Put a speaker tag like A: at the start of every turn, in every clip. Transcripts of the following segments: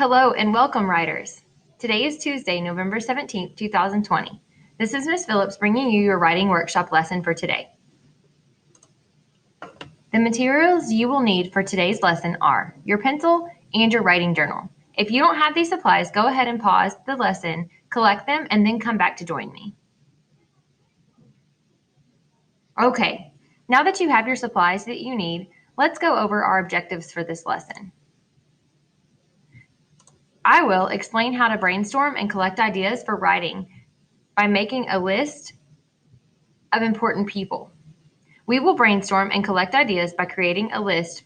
A: Hello and welcome, writers. Today is Tuesday, November 17th, 2020. This is Ms. Phillips bringing you your writing workshop lesson for today. The materials you will need for today's lesson are your pencil and your writing journal. If you don't have these supplies, go ahead and pause the lesson, collect them, and then come back to join me. Okay, now that you have your supplies that you need, let's go over our objectives for this lesson. I will explain how to brainstorm and collect ideas for writing by making a list of important people. We will brainstorm and collect ideas by creating a list.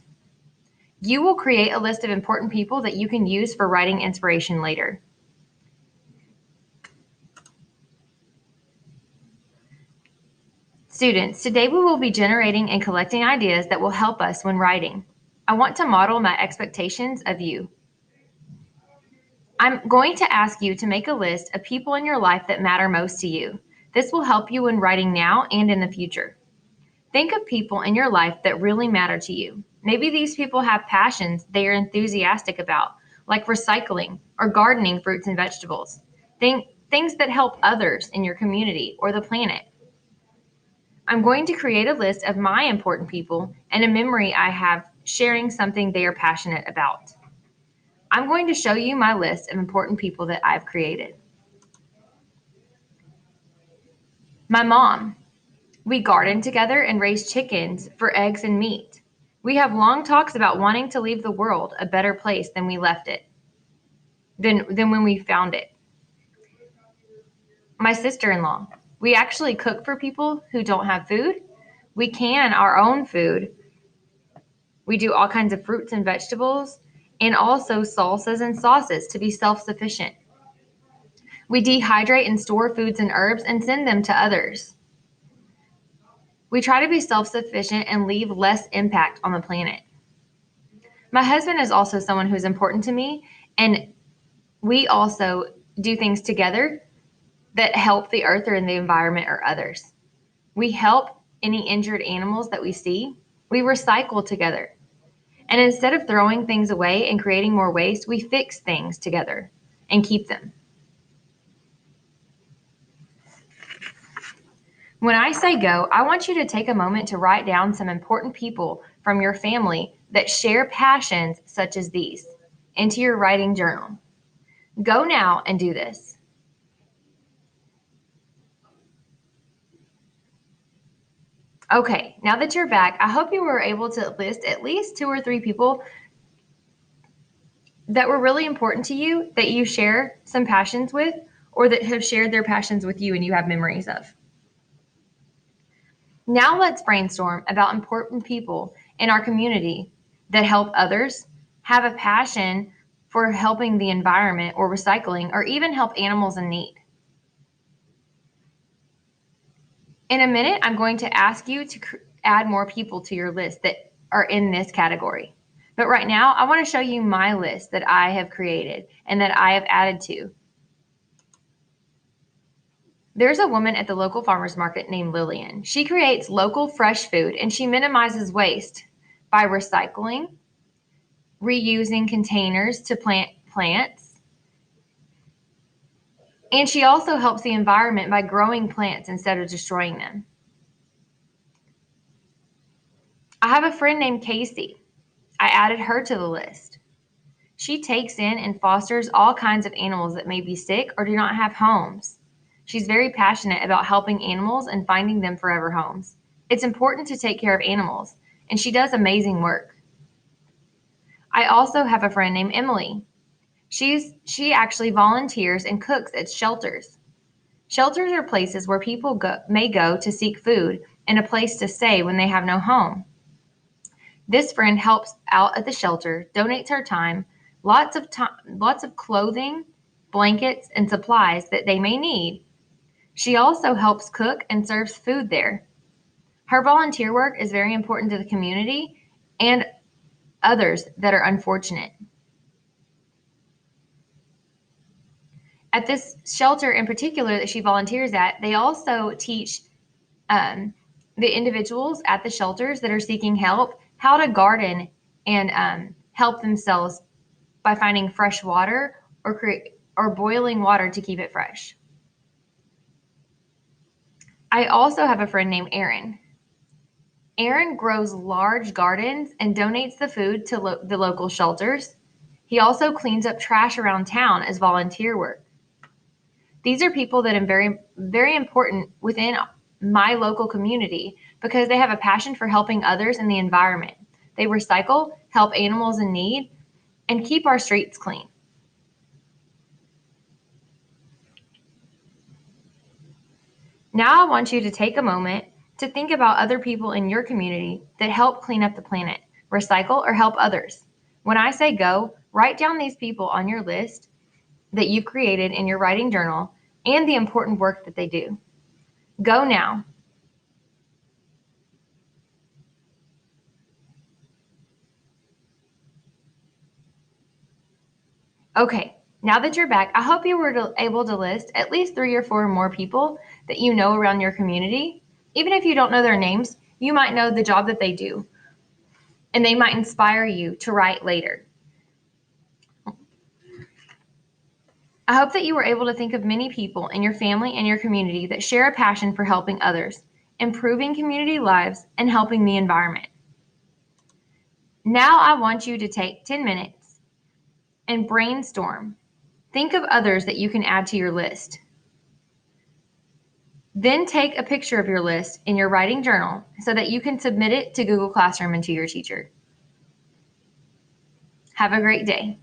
A: You will create a list of important people that you can use for writing inspiration later. Students, today we will be generating and collecting ideas that will help us when writing. I want to model my expectations of you. I'm going to ask you to make a list of people in your life that matter most to you. This will help you when writing now and in the future. Think of people in your life that really matter to you. Maybe these people have passions they are enthusiastic about, like recycling or gardening fruits and vegetables. Things that help others in your community or the planet. I'm going to create a list of my important people and a memory I have sharing something they are passionate about. I'm going to show you my list of important people that I've created. My mom. We garden together and raise chickens for eggs and meat. We have long talks about wanting to leave the world a better place than we left it, than when we found it. My sister-in-law. We actually cook for people who don't have food. We can our own food. We do all kinds of fruits and vegetables and also salsas and sauces to be self-sufficient. We dehydrate and store foods and herbs and send them to others. We try to be self-sufficient and leave less impact on the planet. My husband is also someone who's important to me, and we also do things together that help the earth or in the environment or others. We help any injured animals that we see. We recycle together. And instead of throwing things away and creating more waste, we fix things together and keep them. When I say go, I want you to take a moment to write down some important people from your family that share passions such as these into your writing journal. Go now and do this. Okay, now that you're back, I hope you were able to list at least 2 or 3 people that were really important to you that you share some passions with or that have shared their passions with you and you have memories of. Now let's brainstorm about important people in our community that help others, have a passion for helping the environment or recycling, or even help animals in need. In a minute, I'm going to ask you to add more people to your list that are in this category. But right now, I want to show you my list that I have created and that I have added to. There's a woman at the local farmer's market named Lillian. She creates local fresh food and she minimizes waste by recycling, reusing containers to plant plants, and she also helps the environment by growing plants instead of destroying them. I have a friend named Casey. I added her to the list. She takes in and fosters all kinds of animals that may be sick or do not have homes. She's very passionate about helping animals and finding them forever homes. It's important to take care of animals, and she does amazing work. I also have a friend named Emily. She actually volunteers and cooks at shelters. Shelters are places where people may go to seek food and a place to stay when they have no home. This friend helps out at the shelter, donates her time, lots of clothing, blankets, and supplies that they may need. She also helps cook and serves food there. Her volunteer work is very important to the community and others that are unfortunate. At this shelter in particular that she volunteers at, they also teach the individuals at the shelters that are seeking help how to garden and help themselves by finding fresh water or boiling water to keep it fresh. I also have a friend named Aaron. Aaron grows large gardens and donates the food to the local shelters. He also cleans up trash around town as volunteer work. These are people that are very, very important within my local community because they have a passion for helping others in the environment. They recycle, help animals in need, and keep our streets clean. Now I want you to take a moment to think about other people in your community that help clean up the planet, recycle, or help others. When I say go, write down these people on your list that you've created in your writing journal and the important work that they do. Go now. Okay, now that you're back, I hope you were able to list at least 3 or 4 more people that you know around your community. Even if you don't know their names, you might know the job that they do, and they might inspire you to write later. I hope that you were able to think of many people in your family and your community that share a passion for helping others, improving community lives, and helping the environment. Now I want you to take 10 minutes and brainstorm. Think of others that you can add to your list. Then take a picture of your list in your writing journal so that you can submit it to Google Classroom and to your teacher. Have a great day.